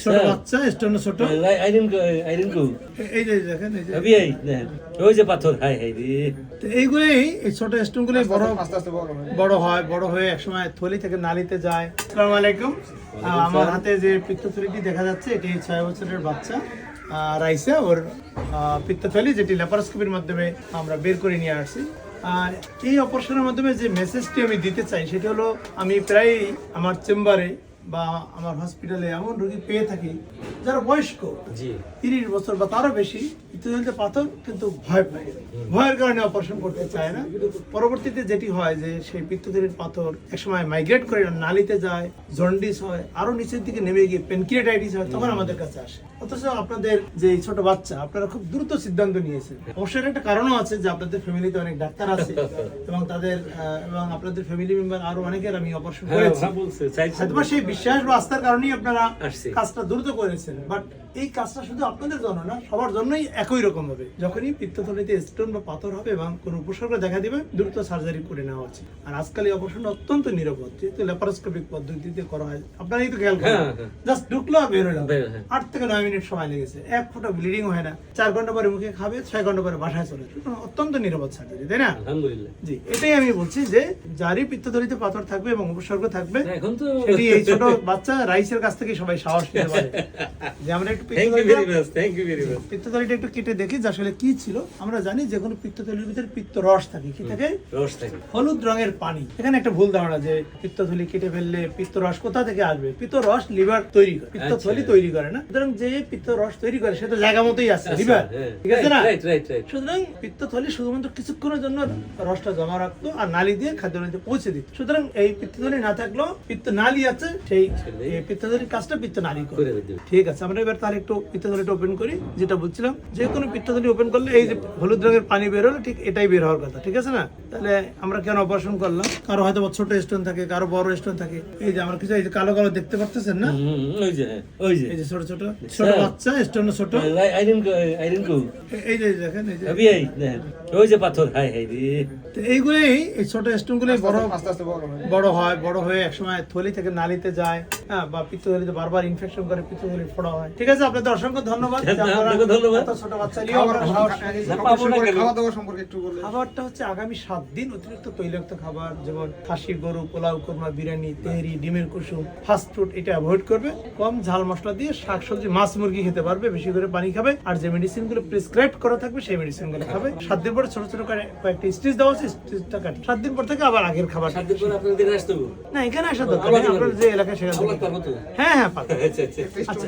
ছোট বাচ্চা স্টোন ছোট আইরন কো এই যে দেখেন এই যে এই দেখেন ওই যে পাথর হাই হাই রে তো এইগুলোই এই ছোট স্টোনগুলোই আস্তে আস্তে বড় হয়ে একসময় থলি থেকে নালিতে যায়। আসসালামু আলাইকুম। আমার হাতে যে পিত্তথলিটি দেখা যাচ্ছে এটি 6 বছরের বাচ্চা রাইসা ওর পিত্তথলি, যেটি ল্যাপারোস্কোপির মাধ্যমে আমরা বের করে নিয়ে আসছি। আর এই অপারেশনের মাধ্যমে যে মেসেজটি আমি দিতে চাই সেটি হলো, আমি প্রায় আমার চেম্বারে বা আমার হসপিটালে এমন রোগী পেয়ে থাকি যারা বয়স্ক 30 বছর বা তারও বেশি, পিত্তথলিতে পাথর কিন্তু ভয় পায়, ভয়ের কারণে অপারেশন করতে চায় না। পরবর্তীতে যেটি হয় যে সেই পিত্তথলির পাথর একসময় মাইগ্রেট করে নালিতে যায়, জন্ডিস হয়, আরো নিচের দিকে নেমে গিয়ে প্যানক্রিয়াটাইটিস হয়, তখন আমাদের কাছে আসে। অথচ আপনাদের যে ছোট বাচ্চা, আপনারা খুব দ্রুত সিদ্ধান্ত নিয়েছেন। অবশ্যই একটা কারণও আছে যে আপনাদের ফ্যামিলিতে অনেক ডাক্তার আছে এবং তাদের এবং আপনাদের ফ্যামিলি মেম্বার আরো অনেকের আমি অপারেশন করেছি, হয়তো সেই বিশ্বাস বা আস্থার কারণেই আপনারা কাজটা দ্রুত করেছেন। বাট এই কাজটা শুধু আপনাদের জন্য না, সবার জন্যই একই রকম হবে। যখনই পিত্তথলিতে স্টোন বা পাথর হবে এবং কোনো উপসর্গ দেখা দিবে, দ্রুত সার্জারি করে নেওয়া উচিত। আর আজকাল এই অপারেশন অত্যন্ত নিরাপদ, যেহেতু ল্যাপারোস্কোপিক পদ্ধতিতে করা হয়। আপনারা এই তো খেয়াল করেন, জাস্ট ঢুকলো আর বের হলো, 8 থেকে 9 মিনিট সময় লেগেছে, 1 ফোঁটা ব্লিডিং হয় না, 4 ঘন্টা পরে মুখে খাবে, 6 ঘন্টা পরে বাসায় চলে যাবে। অত্যন্ত নিরাপদ সার্জারি, তাই না? আলহামদুলিল্লাহ। জি, এটাই আমি বলছি যে যারই পিত্তথলিতে পাথর থাকবে এবং উপসর্গ থাকবে, এখন তো সেটি এই ছোট বাচ্চা রাইসের কাছ থেকে সবাই সাহস নিতে পারে যে আমরা একটু পিত্তথলিটা একটু কেটে দেখি যে আসলে কি ছিল। আমরা জানি যে কোনো পিত্তথলির ভিতরে পিত্ত রস থাকে, কি থাকে? রস থাকে, হলুদ রঙের পানি। এখানে একটা ভুল ধারণা যে পিত্তথলি কেটে ফেললে পিত্ত রস কোথা থেকে আসবে। পিত্ত রস লিভার তৈরি করে, পিত্তথলি তৈরি করে না। সুতরাং যে পিত্ত রস তৈরি করে সে তো জায়গা মতোই আছে, লিভার, ঠিক আছে না? সুতরাং পিত্তথলি শুধুমাত্র কিছুক্ষণের জন্য রসটা জমা রাখতো আর নালি দিয়ে খাদ্যনালীতে পৌঁছে দিত। সুতরাং এই পিত্তথলি না থাকলেও পিত্ত নালী আছে, সেই পিত্তথলির কাজটা পিত্ত নালী করে। ঠিক আছে, আমরা এবার তার একটু পিত্তথলিটা ওপেন করি। যেটা বলছিলাম, যে কোনো পিত্তথলি ওপেন করলে এই যে হলুদ রঙের পানি বের হলো, ঠিক এটাই বের হওয়ার কথা, ঠিক আছে না? তাহলে আমরা কেন অপারেশন করলাম? কারো হয়তো ছোট স্টোন থাকে, কারো বড় স্টোন থাকে। এই যে আমরা কিছু এই যে কালো কালো দেখতে পাচ্ছেন না, এই যে ছোট ছোট বাচ্চা স্টোন ছোট আইরন কো এই যে দেখেন এই যে দেখেন ওই যে পাথর হাই হাই রে। তো এইগুলোই এই ছোট স্টোনগুলো আস্তে আস্তে বড় হয়ে একসময় থলি থেকে নালিতে যায়, বা পিত্তথলিতে বারবার ইনফেকশন করে পিত্তথলি ফোড়া হয়। ঠিক আছে, আপনাদের অসংখ্য ধন্যবাদ। ছোট বাচ্চা নিয়ে খাবারটা হচ্ছে আগামী 7 দিন অতিরিক্ত তৈলাক্ত খাবার, যেমন খাসি, গরু, পোলাও, কোরমা, বিরিয়ানি, তেহরি, ডিমের কুসুম, ফাস্ট ফুড, এটা অ্যাভয়েড করবে। কম ঝাল মশলা দিয়ে শাকসবজি, মাছ, মুরগি খেতে পারবে, বেশি করে পানি খাবে। আর যে মেডিসিন গুলো প্রেসক্রাইব করা থাকবে সেই মেডিসিন গুলো খাবে। 7 দিন পরে ছোট ছোট করে কয়েকটা স্টিচ দেওয়া আছে, স্টিচটা কাটি। 7 দিন পর থেকে আবার আগের খাবার। 7 দিন পর আপনাদের আসতে হবে না, এখানে আসা দরকার নেই, আপনার যে এলাকায় সেখানে। হ্যাঁ, পাতা। আচ্ছা। আচ্ছা।